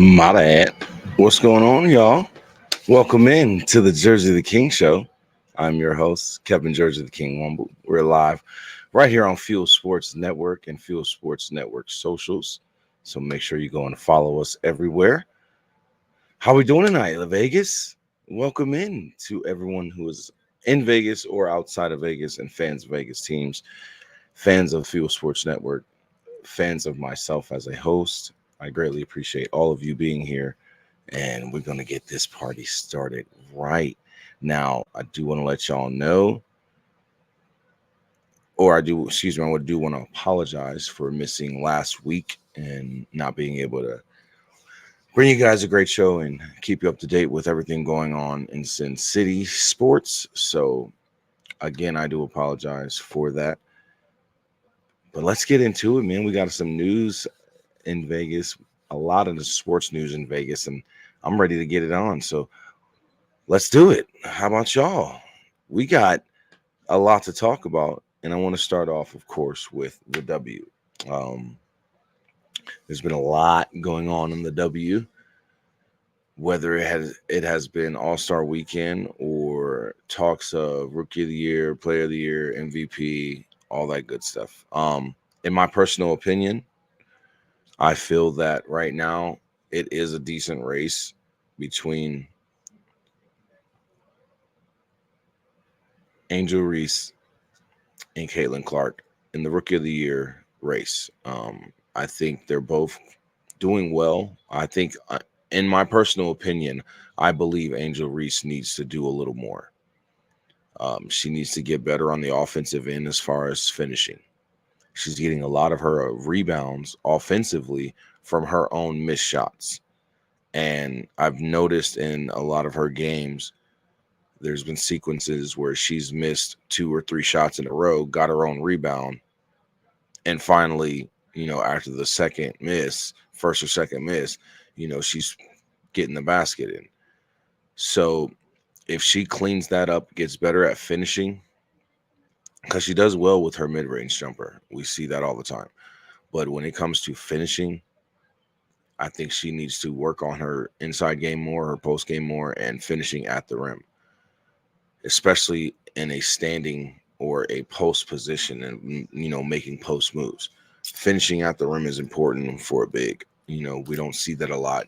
My bad. What's going on, y'all? Welcome in to the Jersey the King show. I'm your host, Kevin Jersey the King Wumble. We're live right here on Fuel Sports Network and Fuel Sports Network socials. So make sure you go and follow us everywhere. How we doing tonight, La Vegas? Welcome in to everyone who is in Vegas or outside of Vegas and fans of Vegas teams, fans of Fuel Sports Network, fans of myself as a host. I greatly appreciate all of you being here, and we're going to get this party started right now. I do want to let y'all know, or I do, excuse me, I do want to apologize for missing last week and not being able to bring you guys a great show and keep you up to date with everything going on in Sin City sports. So, again, I do apologize for that. But let's get into it, man. We got some news in Vegas, a lot of the sports news in Vegas, and I'm ready to get it on. So let's do it. How about y'all? We got a lot to talk about, and I want to start off, of course, with the W. Um, there's been a lot going on in the W, whether it has been All Star Weekend or talks of Rookie of the Year, Player of the Year, MVP, all that good stuff. In my personal opinion, I feel that right now it is a decent race between Angel Reese and Caitlin Clark in the Rookie of the Year race. I think they're both doing well. I think, in my personal opinion, I believe Angel Reese needs to do a little more. She needs to get better on the offensive end as far as finishing. She's getting a lot of her rebounds offensively from her own missed shots. And I've noticed in a lot of her games, there's been sequences where she's missed two or three shots in a row, got her own rebound, and finally, after the second miss, first or second miss, she's getting the basket in. So if she cleans that up, gets better at finishing, because she does well with her mid-range jumper, we see that all the time. But when it comes to finishing, I think she needs to work on her inside game more, her post game more, and finishing at the rim, especially in a standing or a post position and making post moves. Finishing at the rim is important for a big. We don't see that a lot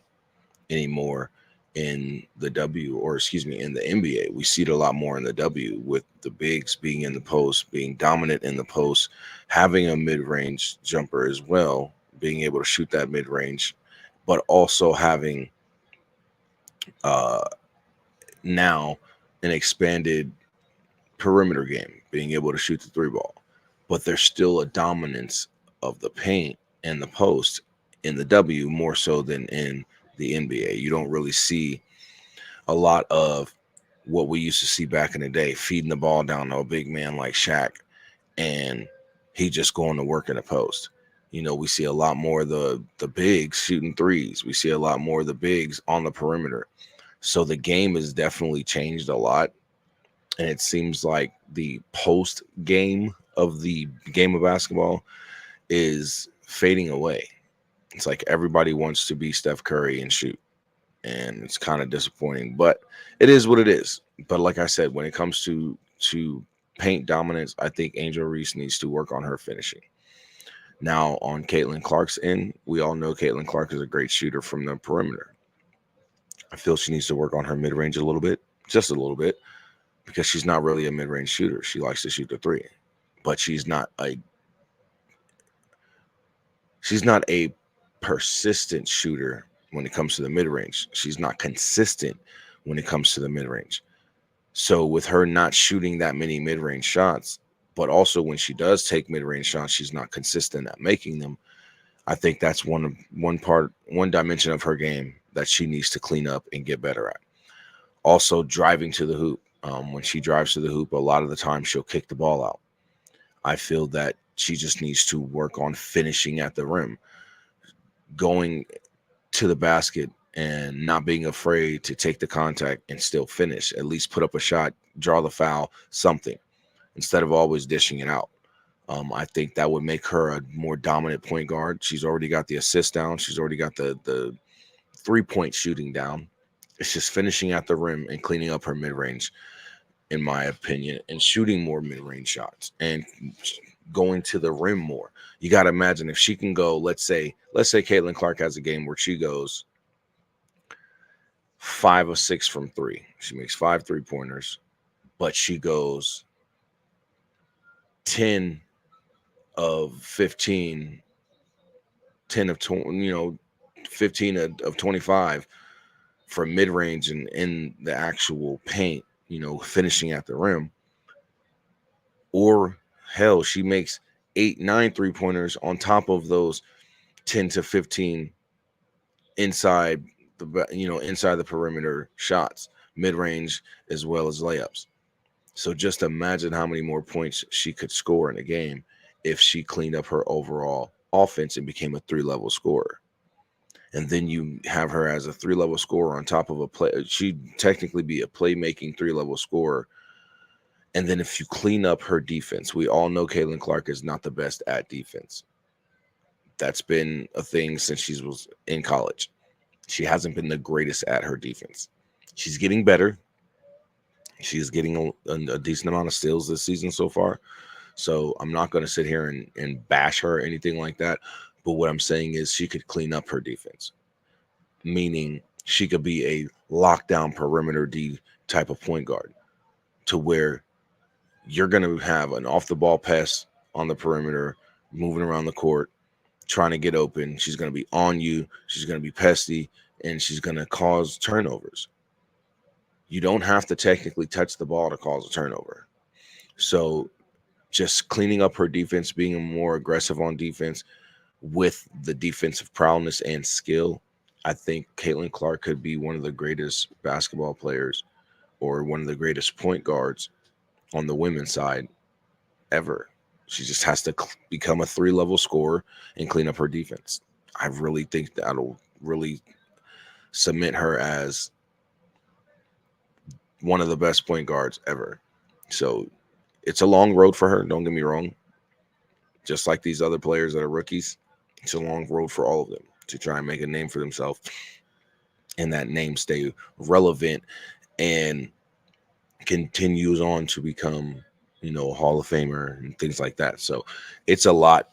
anymore in the W, or excuse me, in the NBA. We see it a lot more in the W, with the bigs being in the post, being dominant in the post, having a mid-range jumper as well, being able to shoot that mid-range, but also having uh now an expanded perimeter game, being able to shoot the three ball. But there's still a dominance of the paint and the post in the W more so than in the NBA. You don't really see a lot of what we used to see back in the day, feeding the ball down to a big man like Shaq and he just going to work in the post. We see a lot more of the bigs shooting threes. We see a lot more of the bigs on the perimeter. So the game has definitely changed a lot, and it seems like the post game of the game of basketball is fading away. It's like everybody wants to be Steph Curry and shoot, and it's kind of disappointing, but it is what it is. But like I said, when it comes to paint dominance, I think Angel Reese needs to work on her finishing. Now, on Caitlin Clark's end, we all know Caitlin Clark is a great shooter from the perimeter. I feel she needs to work on her mid range a little bit, just a little bit, because she's not really a mid-range shooter. She likes to shoot the three, but she's not a persistent shooter when it comes to the mid-range. She's not consistent when it comes to the mid-range. So with her not shooting that many mid-range shots, but also when she does take mid-range shots, she's not consistent at making them. I think that's one dimension of her game that she needs to clean up and get better at. Also, driving to the hoop. When she drives to the hoop, a lot of the time she'll kick the ball out. I feel that she just needs to work on finishing at the rim, going to the basket and not being afraid to take the contact and still finish. At least put up a shot, draw the foul, something, instead of always dishing it out. I think that would make her a more dominant point guard. She's already got the assist down. She's already got the 3-point shooting down. It's just finishing at the rim and cleaning up her mid range, in my opinion, and shooting more mid range shots and going to the rim more. You got to imagine if she can go, let's say Caitlin Clark has a game where she goes 5 of 6 from three. She makes 5 3-pointers, but she goes 10 of 15, 10 of 20, 15 of 25 from mid range and in the actual paint, finishing at the rim. Or hell, she makes 8 9 3-pointers on top of those 10 to 15 inside inside the perimeter shots, mid range as well as layups. So just imagine how many more points she could score in a game if she cleaned up her overall offense and became a 3-level scorer. And then you have her as a 3-level scorer on top of a play. She'd technically be a playmaking 3-level scorer. And then if you clean up her defense, we all know Caitlin Clark is not the best at defense. That's been a thing since she was in college. She hasn't been the greatest at her defense. She's getting better. She's getting a decent amount of steals this season so far. So I'm not going to sit here and bash her or anything like that. But what I'm saying is she could clean up her defense, meaning she could be a lockdown perimeter D type of point guard to where you're going to have an off the ball pass on the perimeter, moving around the court, trying to get open. She's going to be on you. She's going to be pesty, and she's going to cause turnovers. You don't have to technically touch the ball to cause a turnover. So just cleaning up her defense, being more aggressive on defense with the defensive prowess and skill, I think Caitlin Clark could be one of the greatest basketball players or one of the greatest point guards on the women's side ever. She just has to become a 3-level scorer and clean up her defense. I really think that'll really cement her as one of the best point guards ever. So it's a long road for her. Don't get me wrong. Just like these other players that are rookies, it's a long road for all of them to try and make a name for themselves and that name stay relevant and continues on to become, a Hall of Famer and things like that. So it's a lot,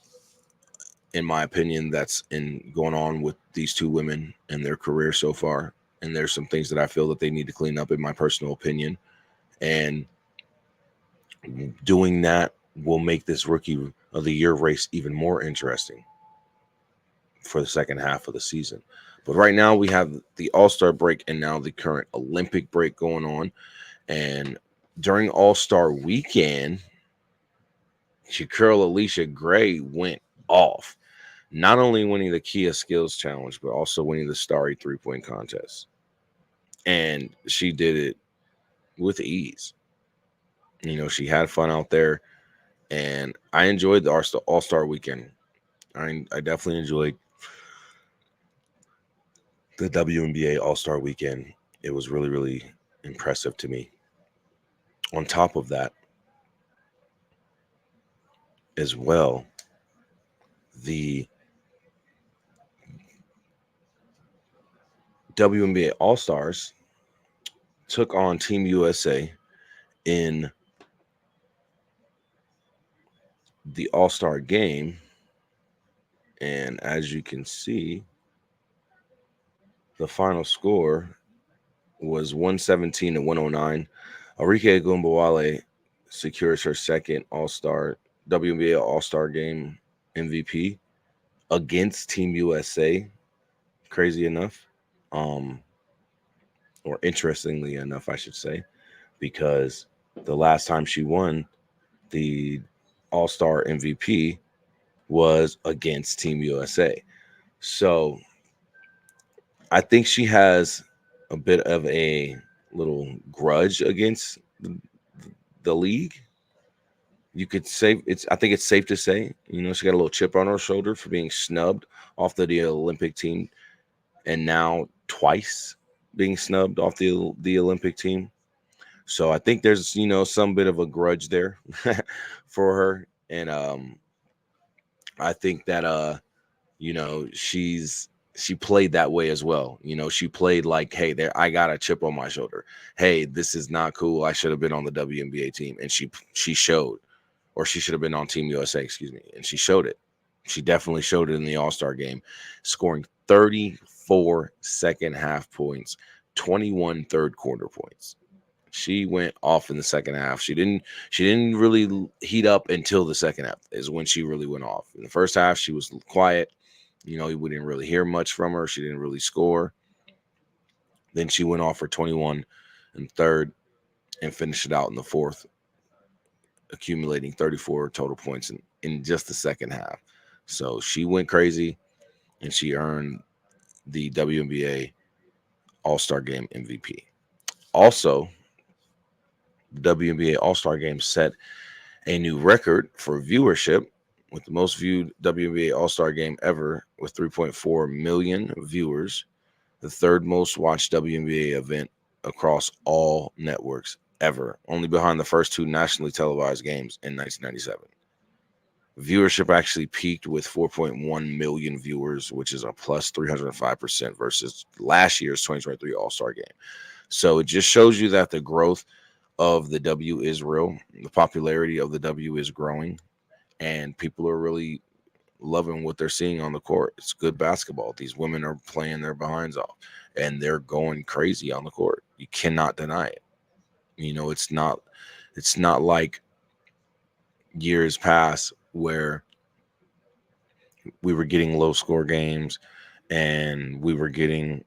in my opinion, that's in going on with these two women and their career so far. And there's some things that I feel that they need to clean up, in my personal opinion. And doing that will make this rookie of the year race even more interesting for the second half of the season. But right now we have the All-Star break and now the current Olympic break going on. And during All-Star weekend, your girl Alicia Gray went off. Not only winning the Kia Skills Challenge, but also winning the Starry 3-point contest. And she did it with ease. She had fun out there. And I enjoyed the All-Star weekend. I definitely enjoyed the WNBA All-Star weekend. It was really, really impressive to me. On top of that, as well, the WNBA All-Stars took on Team USA in the All-Star game. And as you can see, the final score was 117 to 109. Arike Gumbawale secures her second All-Star WNBA All-Star game MVP against Team USA. Crazy enough, or interestingly enough, I should say, because the last time she won the All-Star MVP was against Team USA. So I think she has a bit of a little grudge against the league. You could say I think it's safe to say, she got a little chip on her shoulder for being snubbed off the Olympic team, and now twice being snubbed off the Olympic team. So I think there's, some bit of a grudge there for her. And I think that she's she played that way as well. You know, she played like, hey, there, I got a chip on my shoulder. Hey, this is not cool. I should have been on the WNBA team. And she showed, or she should have been on Team USA, excuse me. And she showed it. She definitely showed it in the All-Star game, scoring 34 second half points, 21 third quarter points. She went off in the second half. She didn't really heat up until the second half is when she really went off. In the first half, she was quiet. You know, we didn't really hear much from her. She didn't really score. Then she went off for 21 in third and finished it out in the fourth, accumulating 34 total points in just the second half. So she went crazy, and she earned the WNBA All-Star Game MVP. Also, the WNBA All-Star Game set a new record for viewership, with the most viewed WNBA All-Star Game ever with 3.4 million viewers, the third most watched WNBA event across all networks ever, only behind the first two nationally televised games in 1997. Viewership actually peaked with 4.1 million viewers, which is a plus 305% versus last year's 2023 All-Star Game. So it just shows you that the growth of the W is real. The popularity of the W is growing, and people are really loving what they're seeing on the court. It's good basketball. These women are playing their behinds off, and they're going crazy on the court. You cannot deny it. You know, it's not like years past where we were getting low score games and we were getting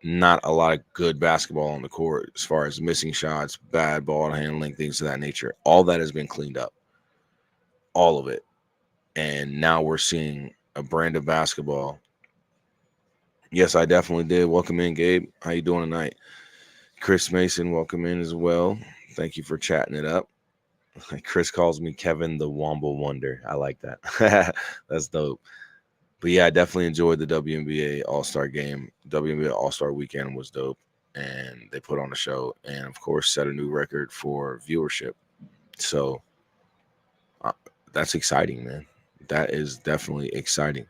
not a lot of good basketball on the court as far as missing shots, bad ball handling, things of that nature. All that has been cleaned up. All of it. And now we're seeing a brand of basketball. Yes, I definitely did. Welcome in, Gabe. How you doing tonight? Chris Mason, welcome in as well. Thank you for chatting it up. Chris calls me Kevin the Womble Wonder. I like that. That's dope. But yeah, I definitely enjoyed the WNBA All-Star Game. WNBA All-Star Weekend was dope, and they put on a show and, of course, set a new record for viewership. So that's exciting, man. That is definitely exciting.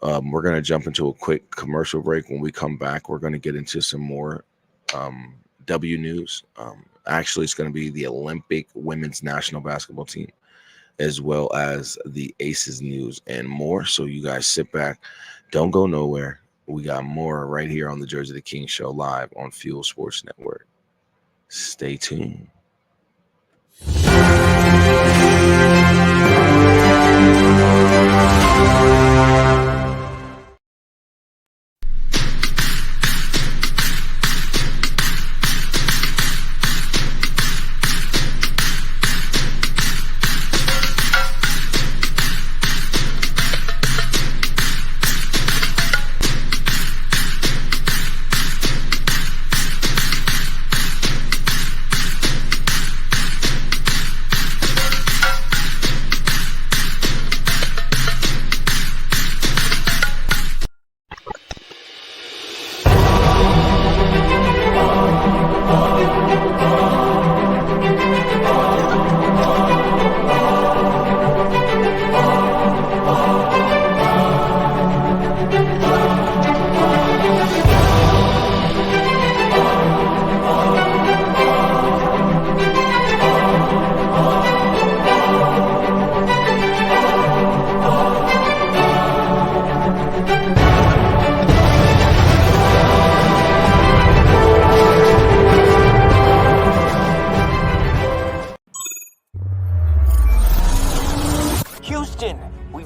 We're going to jump into a quick commercial break. When we come back, we're going to get into some more W news. Actually, it's going to be the Olympic women's national basketball team, as well as the Aces news and more. So you guys sit back. Don't go nowhere. We got more right here on the Jerzey the King Show live on Fuel Sports Network. Stay tuned.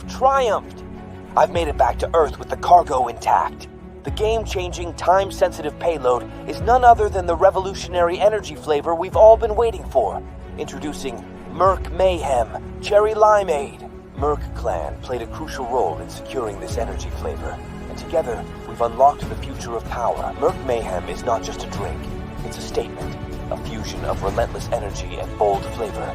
Triumphed! I've made it back to Earth with the cargo intact. The game-changing, time-sensitive payload is none other than the revolutionary energy flavor we've all been waiting for. Introducing Merc Mayhem Cherry Limeade. Merc Clan played a crucial role in securing this energy flavor, and together we've unlocked the future of power. Merc Mayhem is not just a drink, it's a statement, a fusion of relentless energy and bold flavor.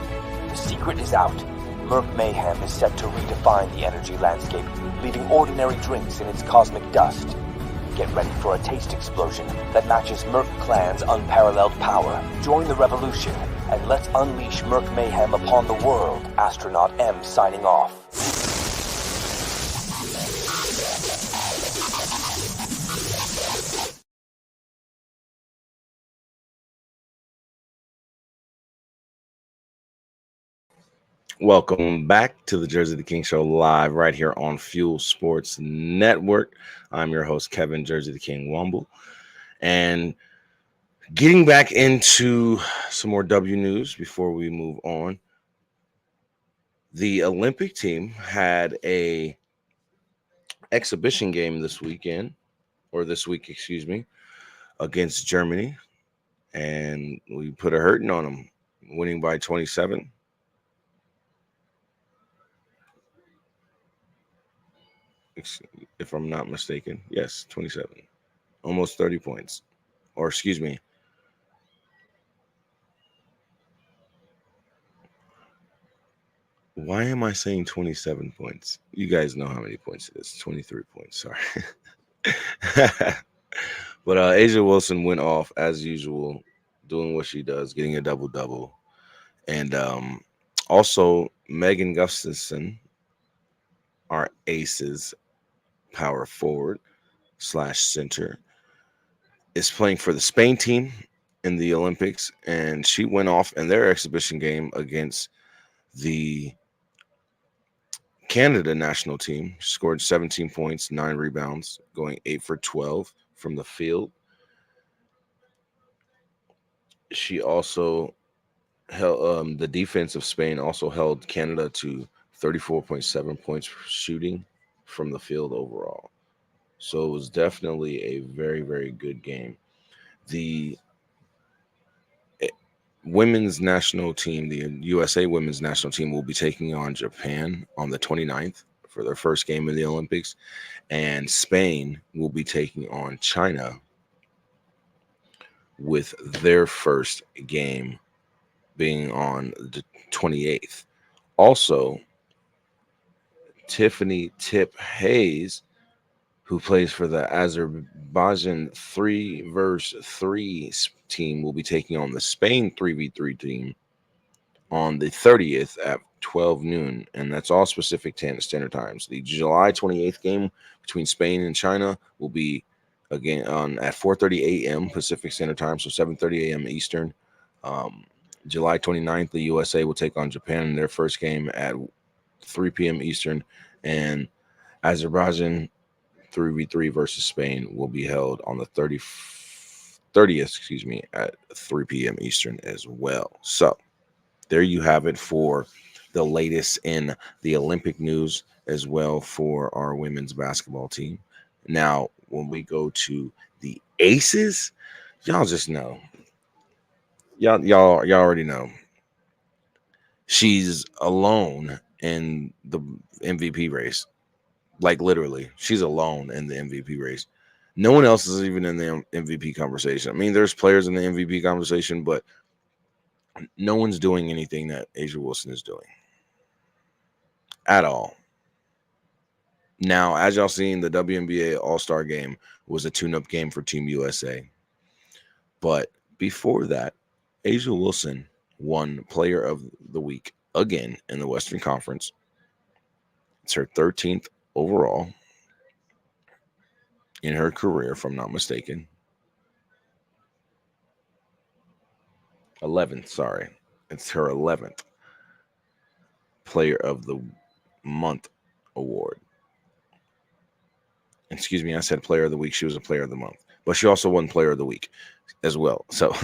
The secret is out. Merc Mayhem is set to redefine the energy landscape, leaving ordinary drinks in its cosmic dust. Get ready for a taste explosion that matches Merc Clan's unparalleled power. Join the revolution, and let's unleash Merc Mayhem upon the world. Astronaut M signing off. Welcome back to the Jersey the King Show live right here on Fuel Sports Network. I'm your host, Kevin Jersey the King Wumble. And getting back into some more W news before we move on. The Olympic team had a exhibition game this week, excuse me, against Germany. And we put a hurting on them, winning by 27. If I'm not mistaken. Yes, 27. Almost 30 points. Or excuse me, why am I saying 27 points? You guys know how many points it is. 23 points, sorry. But Asia Wilson went off as usual, doing what she does, getting a double double. And also, Megan Gustafson, our aces power forward slash center, is playing for the Spain team in the Olympics. And she went off in their exhibition game against the Canada national team. Scored 17 points, 9 rebounds, going 8 for 12 from the field. She also held the defense of Spain also held Canada to 34.7 points shooting from the field overall. So it was definitely a very, very good game. The eh, women's national team, the USA women's national team, will be taking on Japan on the 29th for their first game in the Olympics. And Spain will be taking on China with their first game being on the 28th. Also, Tiffany Tip Hayes, who plays for the Azerbaijan 3 versus 3 team, will be taking on the Spain 3v3 team on the 30th at 12 noon, and that's all specific standard times. The July 28th game between Spain and China will be again on at 4:30 a.m. Pacific Standard Time, so 7:30 a.m. Eastern. Um, July 29th, the USA will take on Japan in their first game at 3 p.m. Eastern, and Azerbaijan 3v3 versus Spain will be held on the 30th, excuse me, at 3 p.m. Eastern as well. So there you have it for the latest in the Olympic news as well for our women's basketball team. Now, when we go to the Aces, y'all just know. Y'all already know. She's alone in the MVP race. Like literally, she's alone in the MVP race. No one else is even in the MVP conversation. I mean, there's players in the MVP conversation, but no one's doing anything that Asia Wilson is doing at all. Now, as y'all seen, the WNBA All-Star game was a tune-up game for Team USA. But before that, Asia Wilson won Player of the Week again in the Western Conference. It's her 13th overall in her career, if I'm not mistaken. 11th, sorry. It's her 11th Player of the Month award. Excuse me, I said Player of the Week. She was a Player of the Month. But she also won Player of the Week as well. So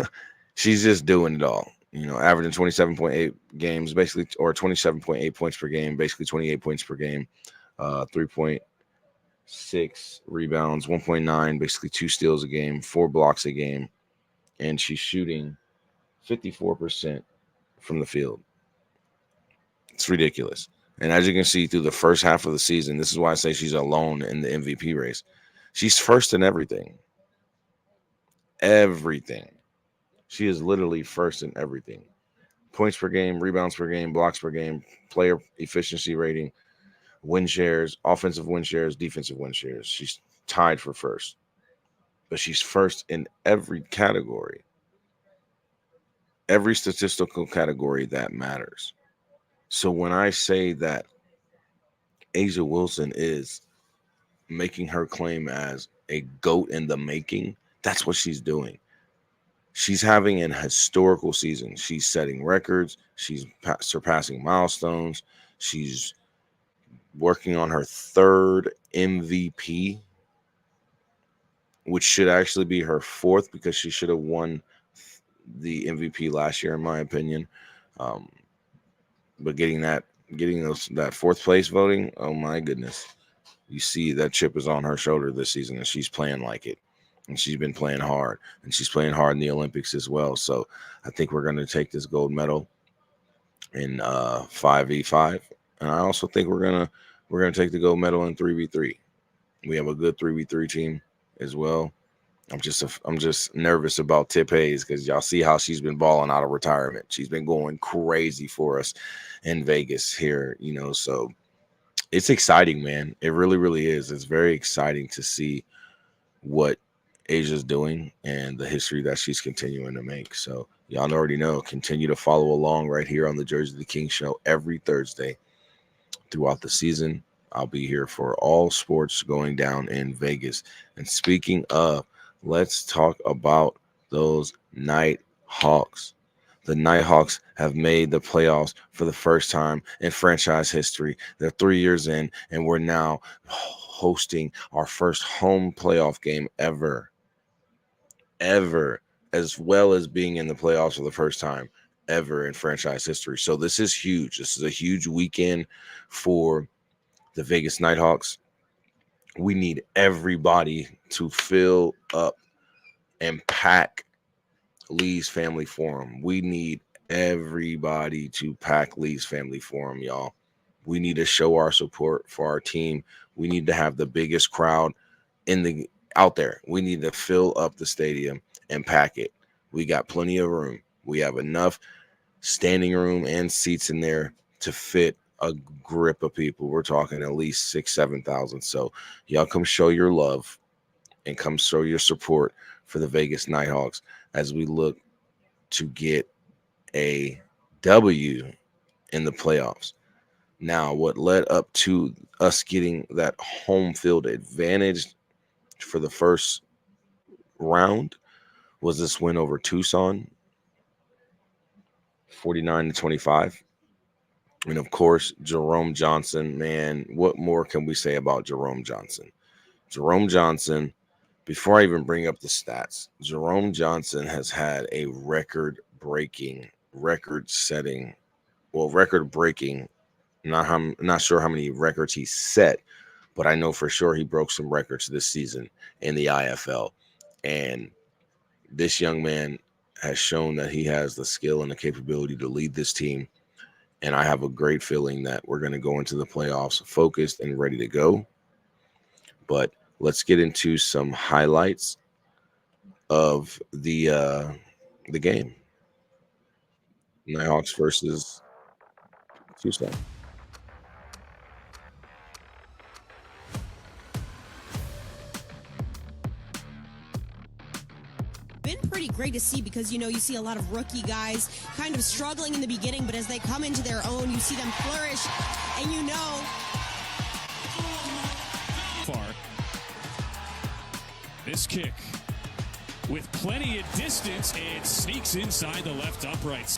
she's just doing it all. You know, averaging 27.8 games, basically, or 27.8 points per game, basically 28 points per game, 3.6 rebounds, 1.9, basically 2 steals a game, 4 blocks a game, and she's shooting 54% from the field. It's ridiculous. And as you can see through the first half of the season, this is why I say she's alone in the MVP race. She's first in everything. Everything. She is literally first in everything. Points per game, rebounds per game, blocks per game, player efficiency rating, win shares, offensive win shares, defensive win shares. She's tied for first. But she's first in every category. Every statistical category that matters. So when I say that Asia Wilson is making her claim as a GOAT in the making, that's what she's doing. She's having an historical season. She's setting records. She's surpassing milestones. She's working on her third MVP, which should actually be her fourth because she should have won the MVP last year, in my opinion. Um, but that fourth place voting, oh my goodness, you see that chip is on her shoulder this season, and she's playing like it, and she's been playing hard, and she's playing hard in the Olympics as well. So I think we're going to take this gold medal in 5v5, and I also think we're gonna take the gold medal in 3v3. We have a good 3v3 team as well. I'm just nervous about Tip Hayes because y'all see how she's been balling out of retirement. She's been going crazy for us in Vegas here, so it's exciting, man. It really, really is. It's very exciting to see what Asia's doing and the history that she's continuing to make. So y'all already know, continue to follow along right here on the Jersey the King show every Thursday throughout the season. I'll be here for all sports going down in Vegas. And speaking of, let's talk about those Night Hawks. The Nighthawks have made the playoffs for the first time in franchise history. They're 3 years in, and we're now hosting our first home playoff game ever, as well as being in the playoffs for the first time ever in franchise history. So this is huge. This is a huge weekend for the Vegas Nighthawks. We need everybody to fill up and pack Lee's Family Forum. We need everybody to pack Lee's Family Forum, y'all. We need to show our support for our team. We need to have the biggest crowd out there. We need to fill up the stadium and pack it. We got plenty of room. We have enough standing room and seats in there to fit a grip of people. We're talking at least 6,000-7,000. So y'all come show your love and come show your support for the Vegas Nighthawks as we look to get a W in the playoffs. Now, what led up to us getting that home field advantage for the first round was this win over Tucson, 49-25. And of course, Jerome Johnson, man, what more can we say about Jerome Johnson? Jerome Johnson, before I even bring up the stats, Jerome Johnson has had a record-breaking, not sure how many records he set, but I know for sure he broke some records this season in the IFL. And this young man has shown that he has the skill and the capability to lead this team. And I have a great feeling that we're going to go into the playoffs focused and ready to go. But let's get into some highlights of the game. Nighthawks versus Tucson. Been pretty great to see because you see a lot of rookie guys kind of struggling in the beginning, but as they come into their own, you see them flourish, and far. This kick with plenty of distance, it sneaks inside the left upright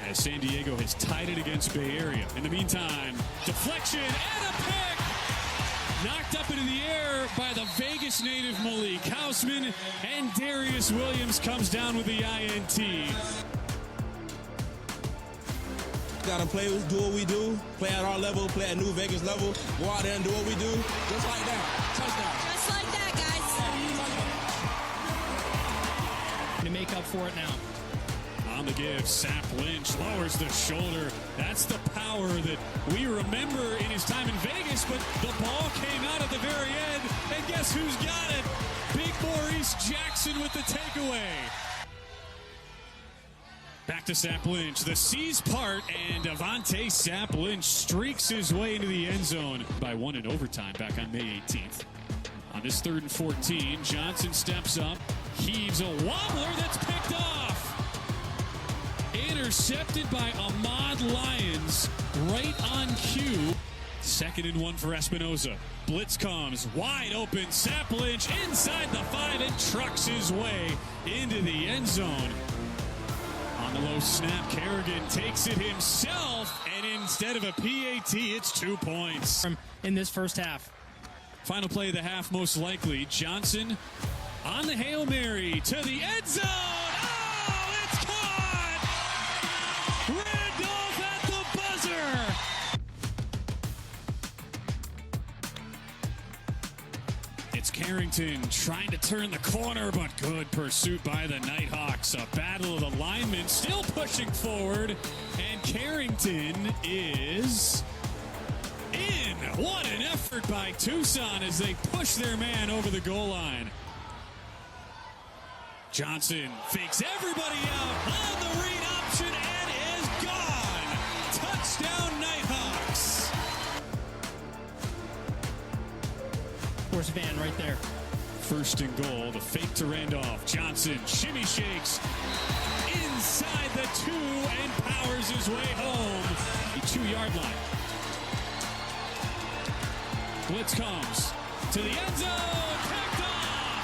as San Diego has tied it against Bay Area. In the meantime, deflection and a pick knocked up into the air by the Vegas native Malik Hausman, and Darius Williams comes down with the INT. Gotta play, do what we do, play at our level, play at New Vegas level, go out there and do what we do, just like that. Touchdown. just like that, guys. To make up for it now. On the give, Sap Lynch lowers the shoulder. That's the power that we remember in his time in Vegas, but the ball came out at the very end, and guess who's got it? Big Maurice Jackson with the takeaway. Back to Sap Lynch. The C's part, and Avante Sap Lynch streaks his way into the end zone by one in overtime back on May 18th. On this 3rd and 14, Johnson steps up, heaves a wobbler that's picked off. Intercepted by Ahmad Lyons right on cue. 2nd and 1 for Espinoza. Blitz comes, wide open. Saplinch inside the 5 and trucks his way into the end zone. On the low snap, Kerrigan takes it himself, and instead of a PAT, it's 2 points. In this first half. Final play of the half, most likely. Johnson on the Hail Mary to the end zone. Oh, it's caught! Randolph at the buzzer. It's Carrington trying to turn the corner, but good pursuit by the Nighthawks. A battle of the linemen still pushing forward, and Carrington is in. What an effort by Tucson as they push their man over the goal line. Johnson fakes everybody out on the read option and is gone. Touchdown Nighthawks. Force van right there. 1st and goal, the fake to Randolph. Johnson shimmy shakes inside the 2 and powers his way home. The 2-yard line. Blitz comes to the end zone. Picked off.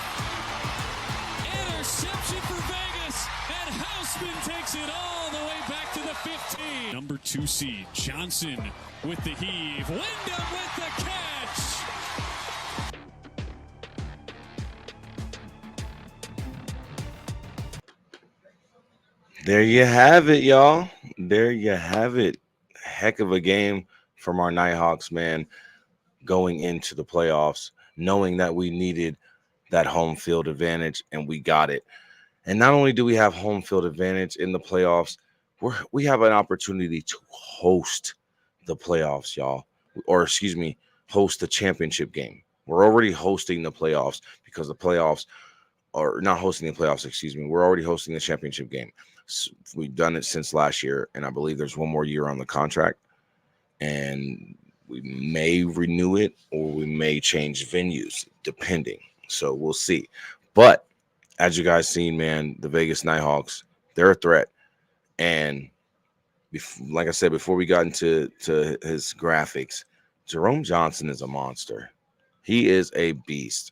Interception for Vegas. And Houseman takes it all the way back to the 15. Number 2 seed, Johnson with the heave. Wyndham with the catch. There you have it, y'all. There you have it. Heck of a game from our Nighthawks, man, going into the playoffs, knowing that we needed that home field advantage, and we got it. And not only do we have home field advantage in the playoffs, we have an opportunity to host the playoffs, y'all. Or, excuse me, host the championship game. We're already hosting the playoffs because the playoffs are not hosting the playoffs, excuse me. We're already hosting the championship game. So we've done it since last year, and I believe there's one more year on the contract. And we may renew it or we may change venues, depending. So we'll see. But as you guys seen, man, the Vegas Nighthawks, they're a threat. And like I said, before we got into his graphics, Jerome Johnson is a monster. He is a beast.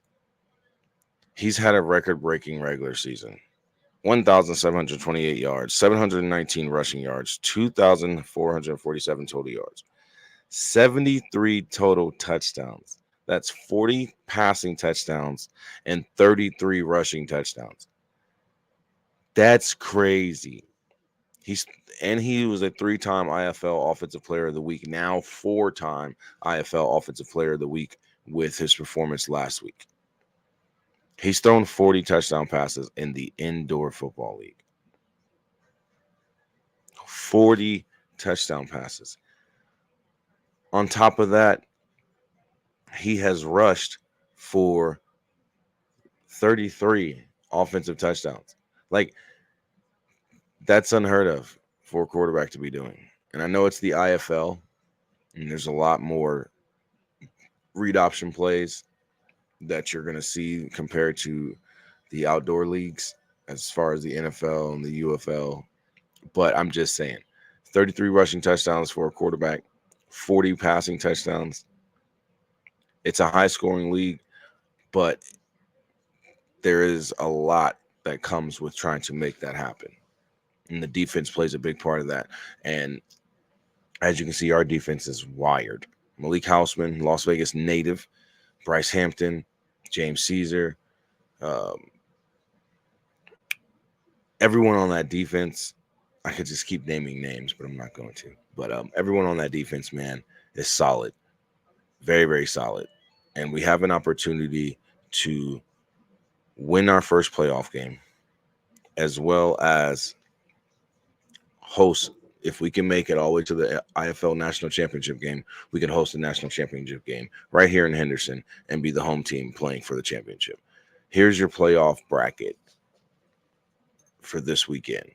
He's had a record-breaking regular season. 1,728 yards, 719 rushing yards, 2,447 total yards, 73 total touchdowns. That's 40 passing touchdowns and 33 rushing touchdowns. That's crazy. He was a 3-time IFL Offensive Player of the Week, now 4-time IFL Offensive Player of the Week with his performance last week. He's thrown 40 touchdown passes in the Indoor Football League. 40 touchdown passes. On top of that, he has rushed for 33 offensive touchdowns. Like, that's unheard of for a quarterback to be doing. And I know it's the IFL, and there's a lot more read option plays that you're going to see compared to the outdoor leagues as far as the NFL and the UFL. But I'm just saying, 33 rushing touchdowns for a quarterback, 40 passing touchdowns. It's a high-scoring league, but there is a lot that comes with trying to make that happen. And the defense plays a big part of that. And as you can see, our defense is wired. Malik Houseman, Las Vegas native, Bryce Hampton, James Caesar, everyone on that defense. I could just keep naming names, but I'm not going to. But everyone on that defense, man, is solid. Very, very solid. And we have an opportunity to win our first playoff game, as well as host. If we can make it all the way to the IFL National Championship game, we can host the National Championship game right here in Henderson and be the home team playing for the championship. Here's your playoff bracket for this weekend.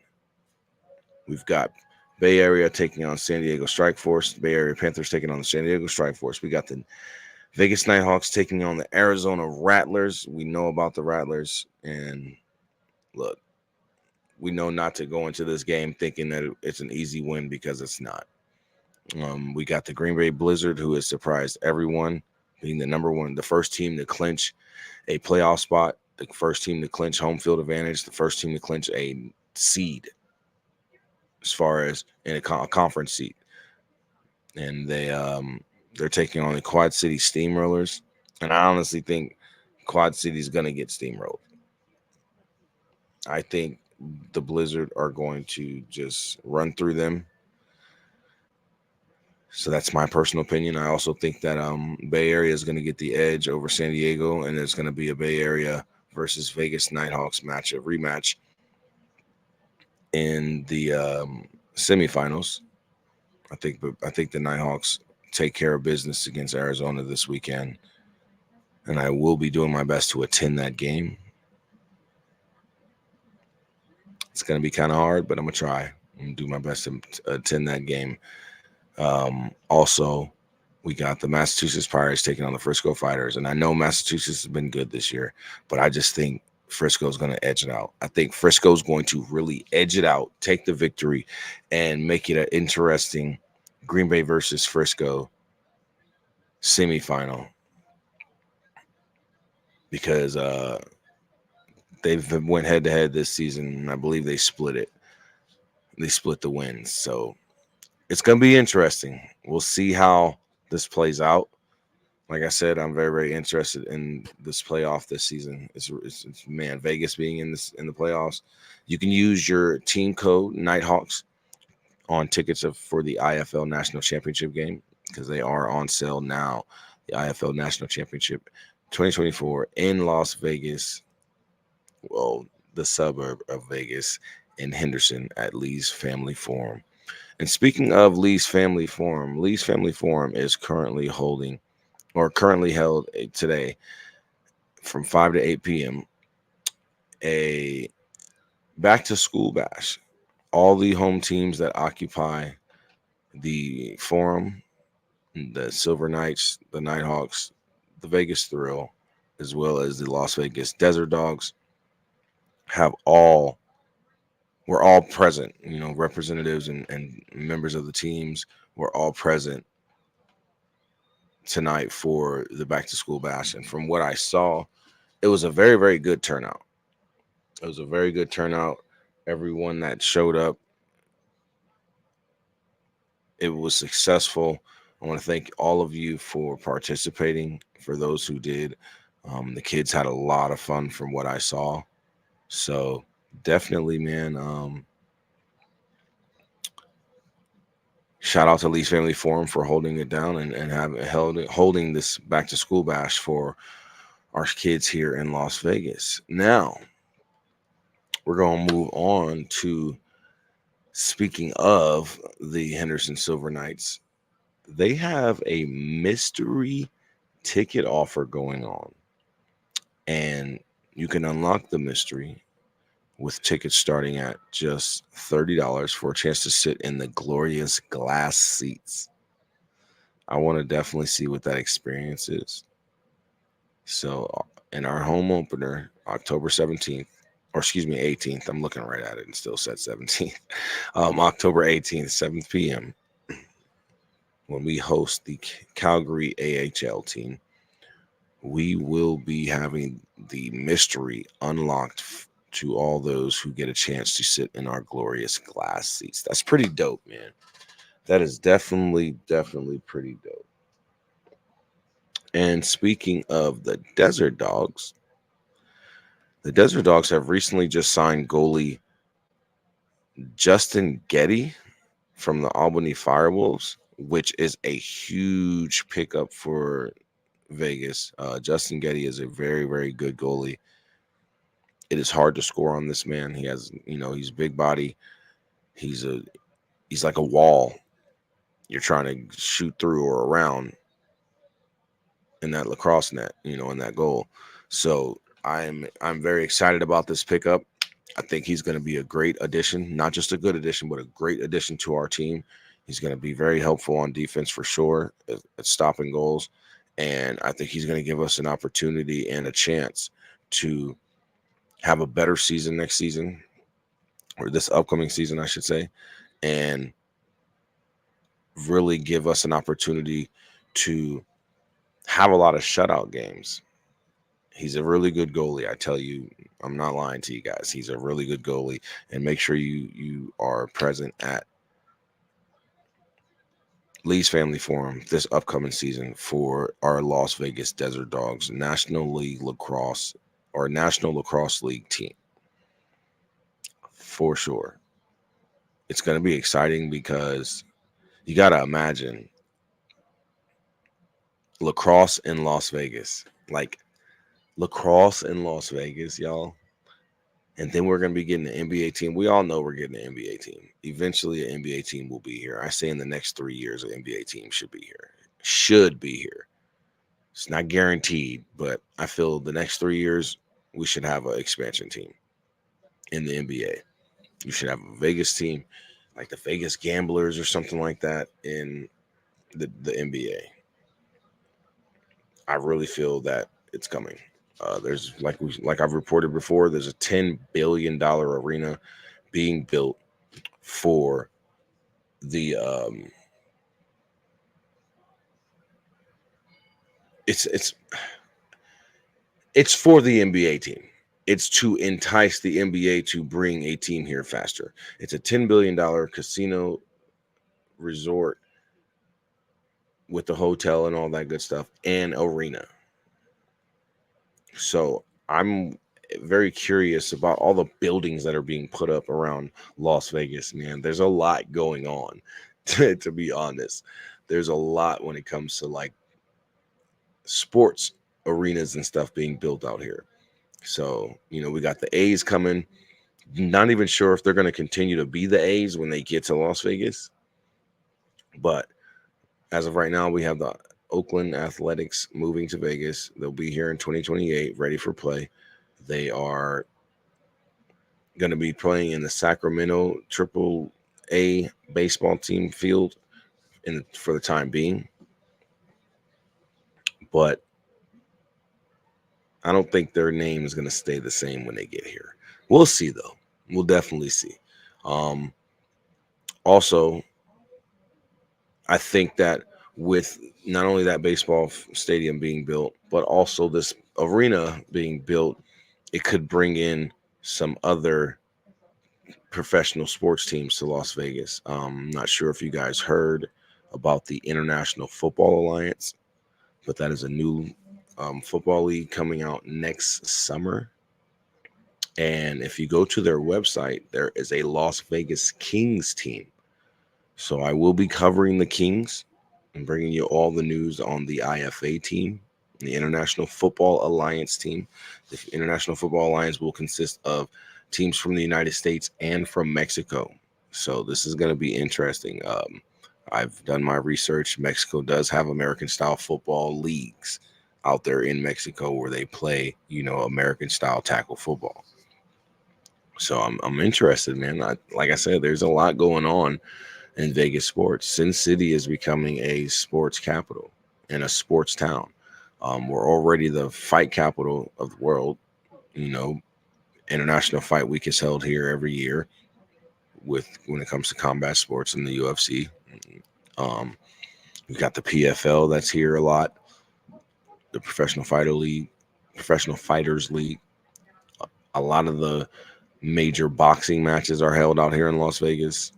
We've got Bay Area taking on San Diego Strike Force. Bay Area Panthers taking on the San Diego Strike Force. We got the Vegas Nighthawks taking on the Arizona Rattlers. We know about the Rattlers. And look, we know not to go into this game thinking that it's an easy win, because it's not. We got the Green Bay Blizzard, who has surprised everyone, being the first team to clinch a playoff spot, the first team to clinch home field advantage, the first team to clinch a seed as far as in a conference seat. And they're taking on the Quad City Steamrollers, and I honestly think Quad City is going to get steamrolled. I think the Blizzard are going to just run through them. So that's my personal opinion. I also think that Bay Area is going to get the edge over San Diego, and there's going to be a Bay Area versus Vegas Nighthawks rematch in the semifinals. I think the Nighthawks take care of business against Arizona this weekend, and I will be doing my best to attend that game. It's going to be kind of hard, but I'm going to try and do my best to attend that game. Also, we got the Massachusetts Pirates taking on the Frisco Fighters, and I know Massachusetts has been good this year, but I just think Frisco's going to edge it out. I think Frisco's going to really edge it out, take the victory, and make it an interesting Green Bay versus Frisco semifinal, because they've went head to head this season, and I believe they split it. They split the wins, so it's going to be interesting. We'll see how this plays out. Like I said, I'm very, very interested in this playoff this season. It's man, Vegas being in the playoffs. You can use your team code Nighthawks on tickets for the IFL National Championship game, because they are on sale now. The IFL National Championship 2024 in Las Vegas. Well, the suburb of Vegas in Henderson at Lee's Family Forum. And speaking of Lee's Family Forum is currently held today from 5 to 8 p.m. a back to school bash. All the home teams that occupy the forum, the Silver Knights, the Nighthawks, the Vegas Thrill, as well as the Las Vegas Desert Dogs, we're all present. Representatives and members of the teams were all present tonight for the back to school bash. And from what I saw, it was a very, very good turnout. It was a very good turnout. Everyone that showed up, it was successful. I want to thank all of you for participating. For those who did, the kids had a lot of fun from what I saw. So definitely, man. Shout out to Lee's Family Forum for holding it down and holding this back to school bash for our kids here in Las Vegas. Now we're gonna move on to, speaking of the Henderson Silver Knights, they have a mystery ticket offer going on, and you can unlock the mystery with tickets starting at just $30 for a chance to sit in the glorious glass seats. I want to definitely see what that experience is. So, in our home opener, October 17th, or excuse me, 18th, I'm looking right at it and still said 17th. October 18th, 7 p.m., when we host the Calgary AHL team, we will be having the mystery unlocked to all those who get a chance to sit in our glorious glass seats. That's pretty dope, man. That is definitely pretty dope. And speaking of the Desert Dogs, the Desert Dogs have recently just signed goalie Justin Getty from the Albany Firewolves, which is a huge pickup for Vegas. Justin Getty is a very, very good goalie. It is hard to score on this man. He has, he's big body. He's like a wall you're trying to shoot through or around in that lacrosse net, in that goal. So I'm very excited about this pickup. I think he's going to be a great addition, not just a good addition, but a great addition to our team. He's going to be very helpful on defense for sure at stopping goals. And I think he's going to give us an opportunity and a chance to have a better season next season, or this upcoming season, I should say. And really give us an opportunity to have a lot of shutout games. He's a really good goalie. I tell you, I'm not lying to you guys. He's a really good goalie. And make sure you are present at Lee's Family Forum this upcoming season for our Las Vegas Desert Dogs National League Lacrosse or National Lacrosse League team. For sure. It's going to be exciting because you got to imagine lacrosse in Las Vegas. Like lacrosse in Las Vegas, y'all. And then we're going to be getting an NBA team. We all know we're getting an NBA team. Eventually, an NBA team will be here. I say in the next 3 years, an NBA team should be here. Should be here. It's not guaranteed, but I feel the next 3 years, we should have an expansion team in the NBA. You should have a Vegas team, like the Vegas Gamblers or something like that in the NBA. I really feel that it's coming. There's like I've reported before. There's a $10 billion arena being built for the it's for the NBA team. It's to entice the NBA to bring a team here faster. It's a $10 billion casino resort with the hotel and all that good stuff and arena. So I'm very curious about all the buildings that are being put up around Las Vegas, man. There's a lot going on, to be honest. There's a lot when it comes to like sports arenas and stuff being built out here. So, we got the A's coming. Not even sure if they're going to continue to be the A's when they get to Las Vegas. But as of right now, we have the Oakland Athletics moving to Vegas. They'll be here in 2028, ready for play. They are going to be playing in the Sacramento Triple A baseball team field for the time being. But I don't think their name is going to stay the same when they get here. We'll see, though. We'll definitely see. Also, I think that with not only that baseball stadium being built, but also this arena being built, it could bring in some other professional sports teams to Las Vegas. I'm not sure if you guys heard about the International Football Alliance, but that is a new football league coming out next summer. And if you go to their website, there is a Las Vegas Kings team. So I will be covering the Kings and bringing you all the news on the IFA team, the International Football Alliance team. The International Football Alliance will consist of teams from the United States and from Mexico. So this is going to be interesting. I've done my research. Mexico does have American-style football leagues out there in Mexico where they play, American-style tackle football. So I'm interested, man. Like I said, there's a lot going on in Vegas sports. Sin City is becoming a sports capital and a sports town. We're already the fight capital of the world. International Fight Week is held here every year when it comes to combat sports in the UFC. We've got the PFL that's here a lot, the Professional Fighters League. A lot of the major boxing matches are held out here in Las Vegas.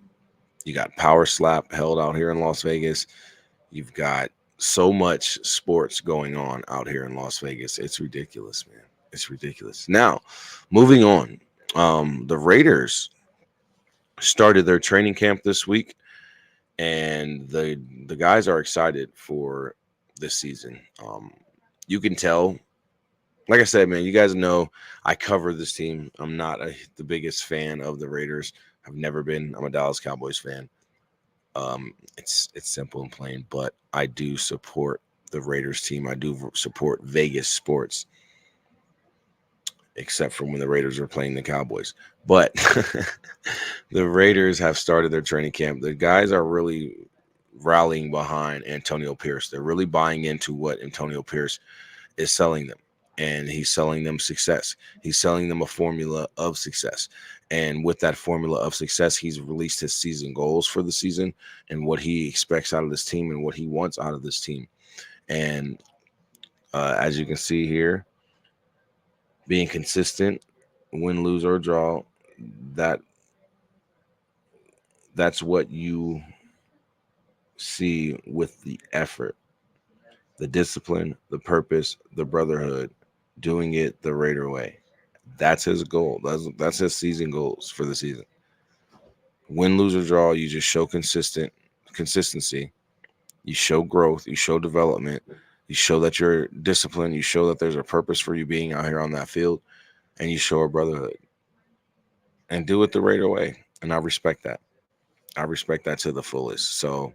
You got Power Slap held out here in Las Vegas. You've got so much sports going on out here in Las Vegas. It's ridiculous, man. It's ridiculous. Now, moving on. The Raiders started their training camp this week, and the guys are excited for this season. You can tell. Like I said, man, you guys know I cover this team. I'm not the biggest fan of the Raiders. I've never been. I'm a Dallas Cowboys fan. It's simple and plain, but I do support the Raiders team. I do support Vegas sports, except for when the Raiders are playing the Cowboys. But the Raiders have started their training camp. The guys are really rallying behind Antonio Pierce. They're really buying into what Antonio Pierce is selling them. and he's selling them success. He's selling them a formula of success. And with that formula of success, he's released his season goals for the season and what he expects out of this team and what he wants out of this team. And as you can see here, being consistent, win, lose, or draw, that's what you see with the effort, the discipline, the purpose, the brotherhood, doing it the Raider way. That's his goal. That's his season goals for the season. Win, lose, or draw, you just show consistency. You show growth. You show development. You show that you're disciplined. You show that there's a purpose for you being out here on that field, and you show a brotherhood. And do it the Raider way. And I respect that. I respect that to the fullest. So,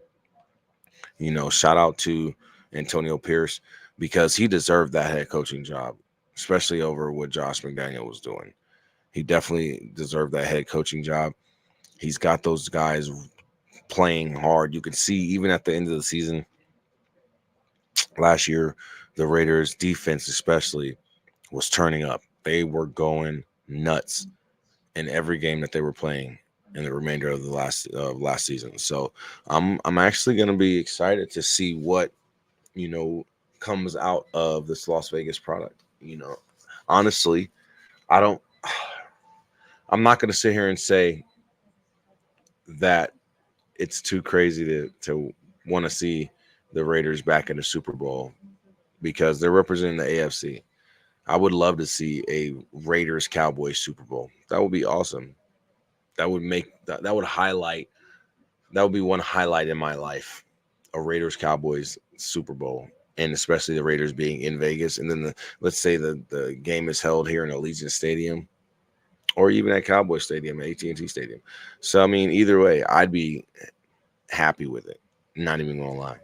shout out to Antonio Pierce, because he deserved that head coaching job, especially over what Josh McDaniel was doing. He definitely deserved that head coaching job. He's got those guys playing hard. You can see even at the end of the season last year, the Raiders defense especially was turning up. They were going nuts in every game that they were playing in the remainder of the last season. So I'm actually going to be excited to see what comes out of this Las Vegas product. Honestly, I'm not going to sit here and say that it's too crazy to want to see the Raiders back in the Super Bowl, because they're representing the AFC. I would love to see a Raiders Cowboys Super Bowl. That would be awesome. That would be one highlight in my life, a Raiders Cowboys Super Bowl, and especially the Raiders being in Vegas. And then let's say the game is held here in Allegiant Stadium, or even at Cowboy Stadium, AT&T Stadium. So, I mean, either way, I'd be happy with it. Not even going to lie.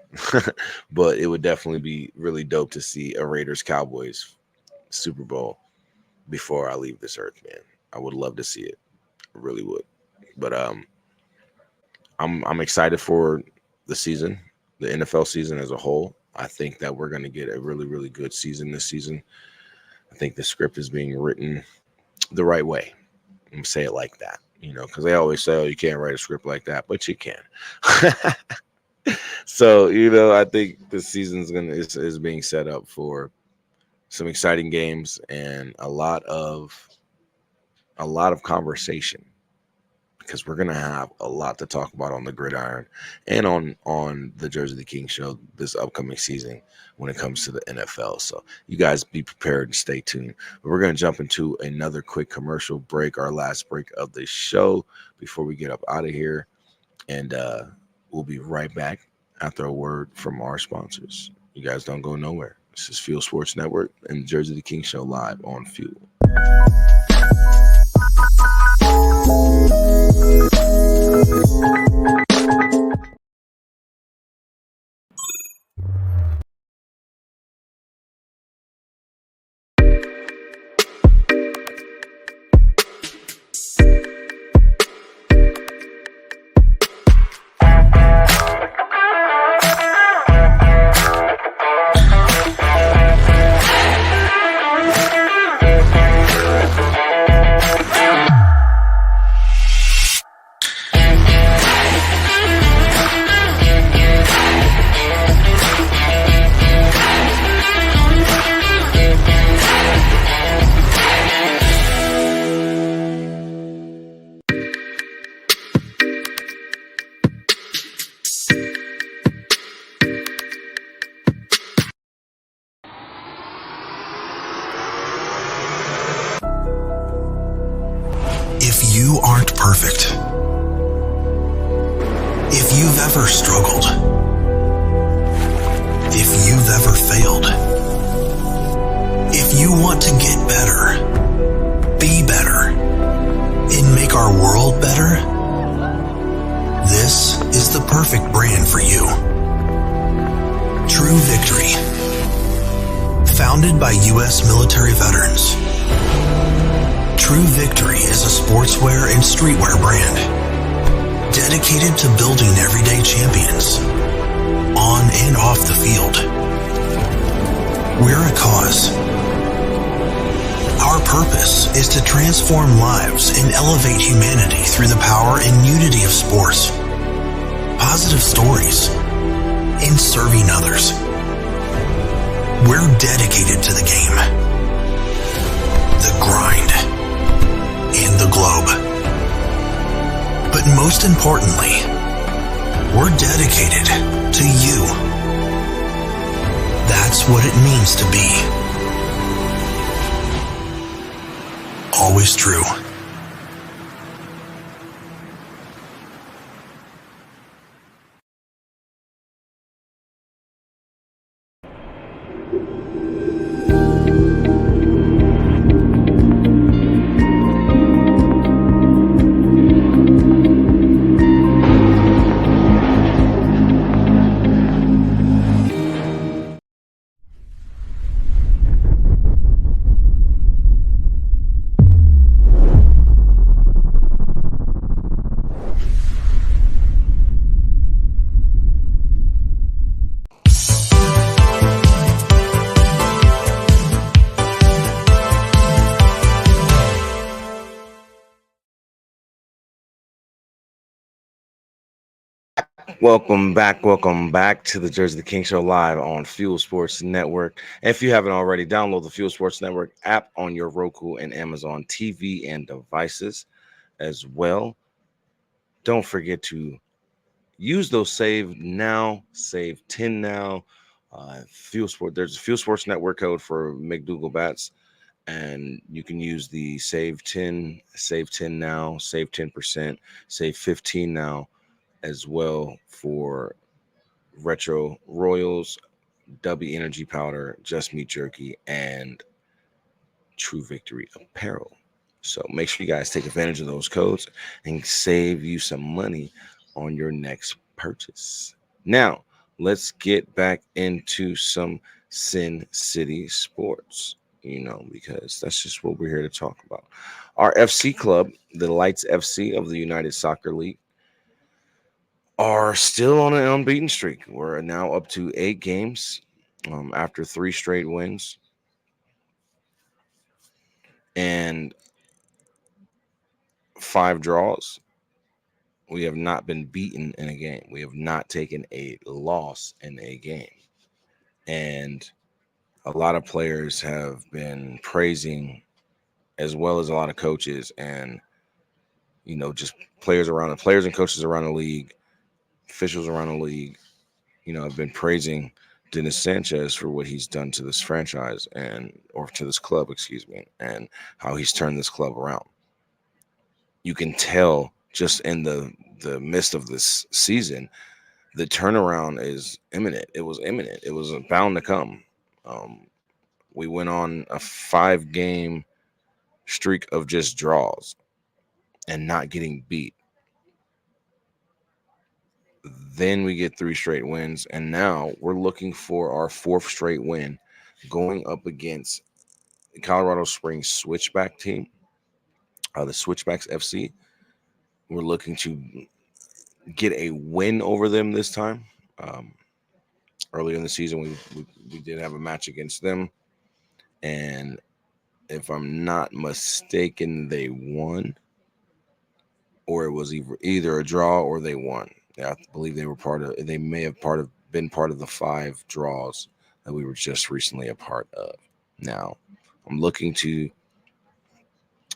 But it would definitely be really dope to see a Raiders-Cowboys Super Bowl before I leave this earth, man. I would love to see it. I really would. But I'm excited for the season, the NFL season as a whole. I think that we're going to get a really, really good season this season. I think the script is being written the right way. I'm say it like that, because they always say, oh, you can't write a script like that, but you can. So, I think the season's is being set up for some exciting games and a lot of conversation, because we're going to have a lot to talk about on the gridiron and on the Jerzey the King show this upcoming season when it comes to the NFL. So you guys be prepared and stay tuned. But we're going to jump into another quick commercial break, our last break of the show before we get up out of here. And we'll be right back after a word from our sponsors. You guys don't go nowhere. This is Fuel Sports Network and the Jerzey the King show live on Fuel. If you aren't perfect, if you've ever struggled, if you've ever failed, if you want to get better, be better, and make our world better, this is the perfect brand for you. True Victory. Founded by U.S. military veterans, True Victory is a sportswear and streetwear brand dedicated to building everyday champions on and off the field. We're a cause, purpose is to transform lives and elevate humanity through the power and unity of sports, positive stories, and serving others. We're dedicated to the game, the grind, and the globe. But most importantly, we're dedicated to you. That's what it means to be always true. Welcome back to the Jersey the King Show live on Fuel Sports Network. If you haven't already, download the Fuel Sports Network app on your Roku and Amazon TV and devices as well. Don't forget to use those save 10 now. There's a Fuel Sports Network code for McDougal Bats, and you can use the save 10 now, save 10%, save 15 now as well for Retro Royals, W Energy Powder, Just Meat Jerky, and True Victory Apparel. So make sure you guys take advantage of those codes and save you some money on your next purchase. Now, let's get back into some Sin City sports, because that's just what we're here to talk about. Our FC club, the Lights FC of the United Soccer League, are still on an unbeaten streak. We're now up to 8 games after 3 straight wins and 5 draws. We have not been beaten in a game. We have not taken a loss in a game. And a lot of players have been praising, as well as a lot of coaches and, just players and coaches around the league, officials around the league, have been praising Dennis Sanchez for what he's done to this franchise or to this club, and how he's turned this club around. You can tell just in the midst of this season, the turnaround is imminent. It was imminent. It was bound to come. We went on a 5-game streak of just draws and not getting beat. Then we get 3 straight wins, and now we're looking for our 4th straight win, going up against the Colorado Springs Switchback team, the Switchbacks FC. We're looking to get a win over them this time. Earlier in the season, we did have a match against them, and if I'm not mistaken, they won, or it was either a draw or they won. I believe they may have been part of the 5 draws that we were just recently a part of. Now, I'm looking to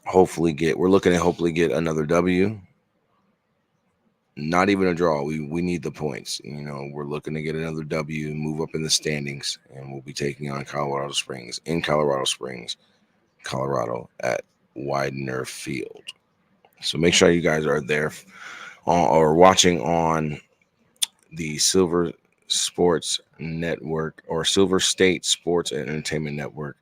hopefully get another W. Not even a draw. We need the points. We're looking to get another W, move up in the standings, and we'll be taking on Colorado Springs in Colorado Springs, Colorado at Widener Field. So make sure you guys are there or watching on the Silver Sports Network or Silver State Sports and Entertainment Network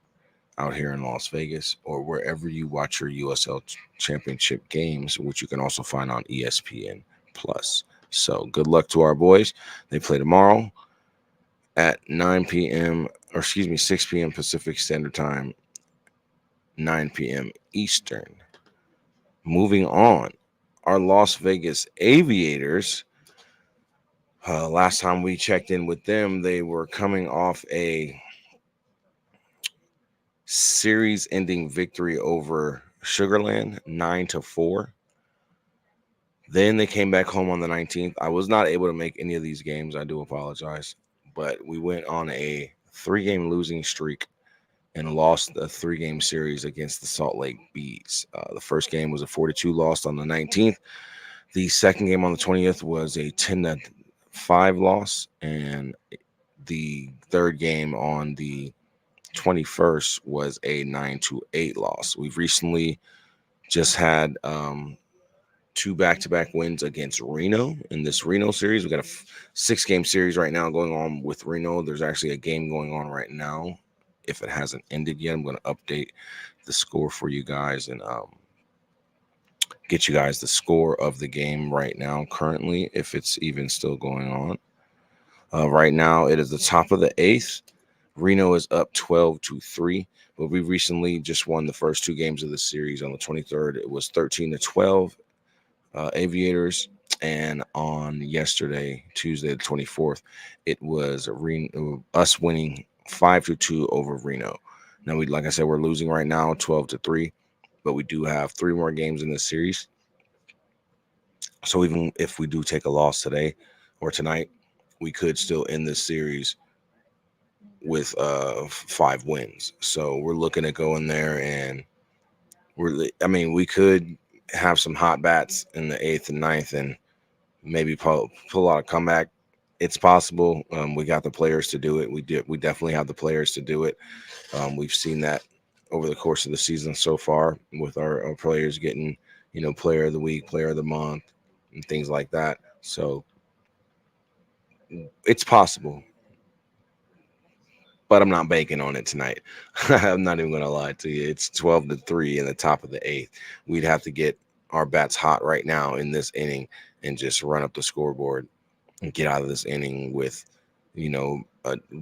out here in Las Vegas, or wherever you watch your USL Championship games, which you can also find on ESPN Plus. So good luck to our boys. They play tomorrow at 9 p.m. or 6 p.m. Pacific Standard Time, 9 p.m. Eastern. Moving on, our Las Vegas Aviators. Last time we checked in with them, they were coming off a series-ending victory over Sugarland, 9-4. Then they came back home on the 19th. I was not able to make any of these games. I do apologize. But we went on a 3-game losing streak and lost the 3-game series against the Salt Lake Bees. The first game was a 4-2 loss on the 19th. The second game on the 20th was a 10-5 loss. And the third game on the 21st was a 9-8 loss. We've recently just had 2 back-to-back wins against Reno in this Reno series. We got a 6-game series right now going on with Reno. There's actually a game going on right now. If it hasn't ended yet, I'm going to update the score for you guys and get you guys the score of the game right now currently, if it's even still going on. Right now, it is the top of the 8th. Reno is up 12-3, but we recently just won the first 2 games of the series. On the 23rd, it was 13-12 Aviators, and on yesterday, Tuesday the 24th, it was us winning 5-2 over Reno. Now, like I said, we're losing right now 12-3, but we do have 3 more games in this series. So even if we do take a loss today or tonight, we could still end this series with 5 wins. So we're looking at going there, and we could have some hot bats in the 8th and 9th and maybe pull out a comeback. It's possible. We got the players to do it. We definitely have the players to do it. We've seen that over the course of the season so far with our players getting, player of the week, player of the month, and things like that. So it's possible, but I'm not banking on it tonight. I'm not even going to lie to you. It's 12-3 in the top of the 8th. We'd have to get our bats hot right now in this inning and just run up the scoreboard and get out of this inning with,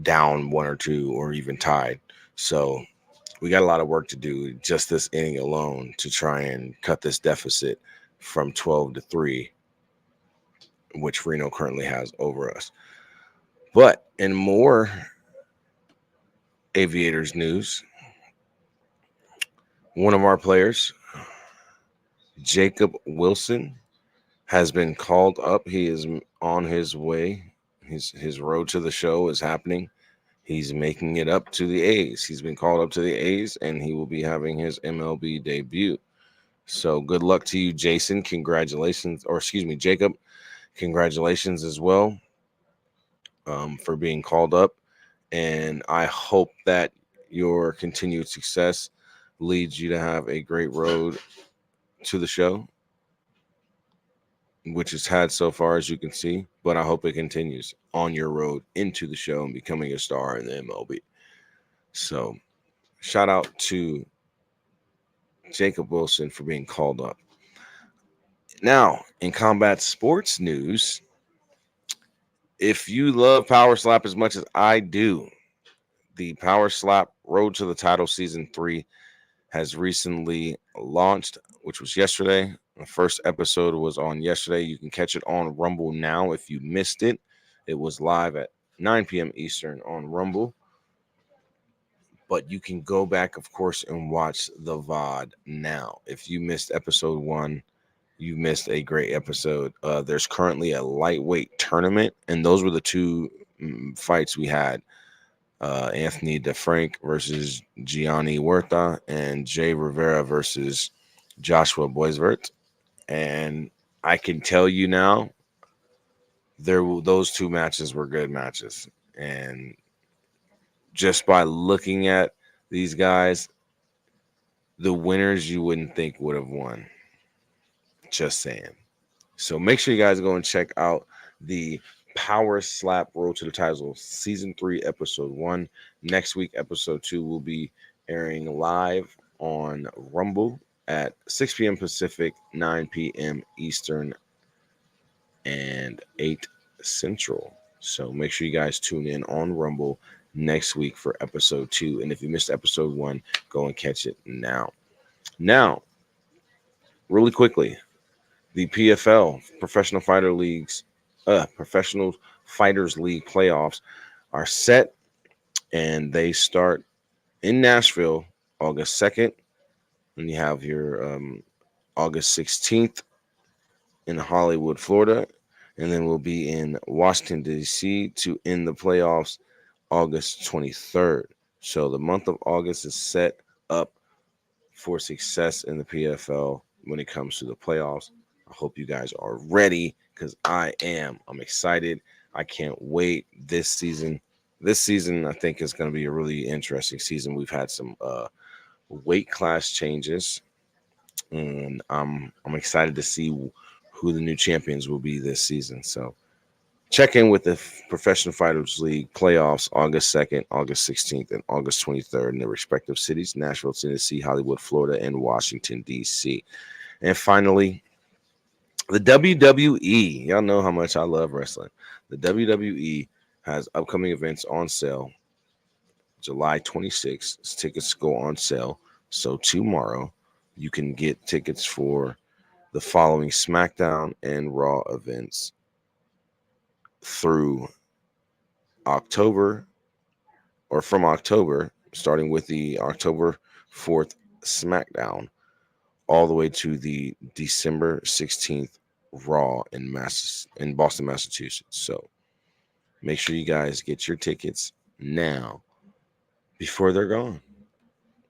down 1 or 2 or even tied. So we got a lot of work to do just this inning alone to try and cut this deficit from 12-3, which Reno currently has over us. But in more Aviators news, one of our players, Jacob Wilson, has been called up. He is on his way. His road to the show is happening. He's making it up to the A's. He's been called up to the A's, and he will be having his MLB debut. So good luck to you, Jason. Congratulations, or excuse me, Jacob. Congratulations as well for being called up. And I hope that your continued success leads you to have a great road to the show, which it's had so far, as you can see. But I hope it continues on your road into the show and becoming a star in the MLB. So shout out to Jacob Wilson for being called up. Now, in combat sports news, if you love Power Slap as much as I do, the Power Slap Road to the Title Season 3 has recently launched, which was yesterday. The first episode was on yesterday. You can catch it on Rumble now if you missed it. It was live at 9 p.m. Eastern on Rumble. But you can go back, of course, and watch the VOD now. If you missed episode 1, you missed a great episode. There's currently a lightweight tournament, and those were the 2 fights we had. Anthony DeFrank versus Gianni Huerta, and Jay Rivera versus Joshua Boisvert. And I can tell you now, those 2 matches were good matches. And just by looking at these guys, the winners you wouldn't think would have won. Just saying. So make sure you guys go and check out the Power Slap Road to the Title Season 3, Episode 1. Next week, Episode 2 will be airing live on Rumble at 6 p.m. Pacific, 9 p.m. Eastern, and 8 Central. So make sure you guys tune in on Rumble next week for Episode 2. And if you missed Episode 1, go and catch it now. Now, really quickly, the PFL, Professional Fighters League playoffs are set, and they start in Nashville August 2nd. And you have your August 16th in Hollywood, Florida. And then we'll be in Washington, D.C. to end the playoffs August 23rd. So the month of August is set up for success in the PFL when it comes to the playoffs. I hope you guys are ready because I am. I'm excited. I can't wait this season. This season, I think, is going to be a really interesting season. We've had some weight class changes, and I'm excited to see who the new champions will be this season. So check in with the Professional Fighters League playoffs August 2nd, August 16th, and August 23rd in their respective cities: Nashville, Tennessee, Hollywood, Florida, and Washington, D.C. And finally, the WWE. Y'all know how much I love wrestling. The WWE has upcoming events on sale July 26th. Tickets go on sale. So tomorrow, you can get tickets for the following SmackDown and Raw events through October, or from October, starting with the October 4th SmackDown all the way to the December 16th Raw in Boston, Massachusetts. So make sure you guys get your tickets now before they're gone.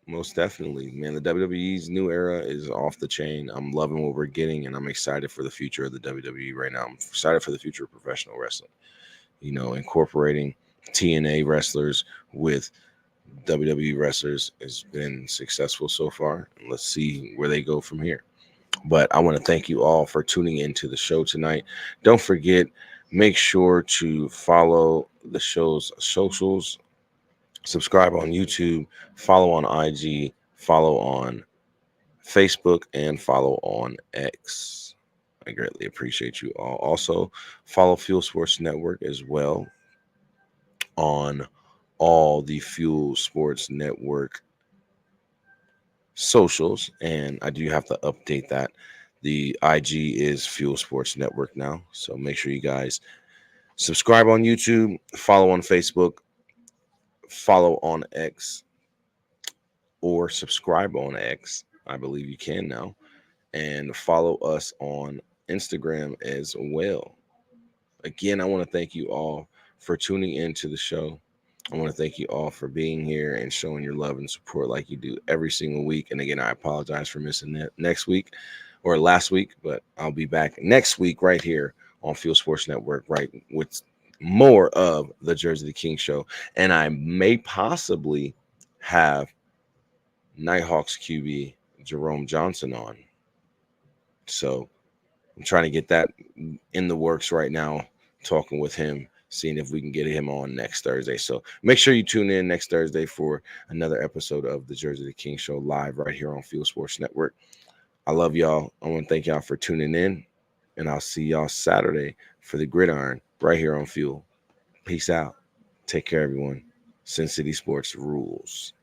Most definitely, man. The WWE's new era is off the chain. I'm loving what we're getting, and I'm excited for the future of the WWE right now. I'm excited for the future of professional wrestling. Incorporating TNA wrestlers with WWE wrestlers has been successful so far. And let's see where they go from here. But I want to thank you all for tuning into the show tonight. Don't forget, make sure to follow the show's socials, subscribe on YouTube, follow on IG, follow on Facebook, and follow on X. I greatly appreciate you all. Also, follow Fuel Sports Network as well on all the Fuel Sports Network socials. And I do have to update that. The IG is Fuel Sports Network now. So make sure you guys subscribe on YouTube, follow on Facebook, follow on X, or subscribe on X. I believe you can now. And follow us on Instagram as well. Again, I want to thank you all for tuning into the show. I want to thank you all for being here and showing your love and support like you do every single week. And again, I apologize for missing that next week or last week, but I'll be back next week right here on Fuel Sports Network, right, with more of the Jerzey the King show. And I may possibly have Nighthawks QB Jerome Johnson on. So I'm trying to get that in the works right now, talking with him, seeing if we can get him on next Thursday. So make sure you tune in next Thursday for another episode of the Jerzey the King show live right here on Fuel Sports Network. I love y'all. I want to thank y'all for tuning in, and I'll see y'all Saturday for the Gridiron right here on Fuel. Peace out. Take care, everyone. Sin City Sports rules.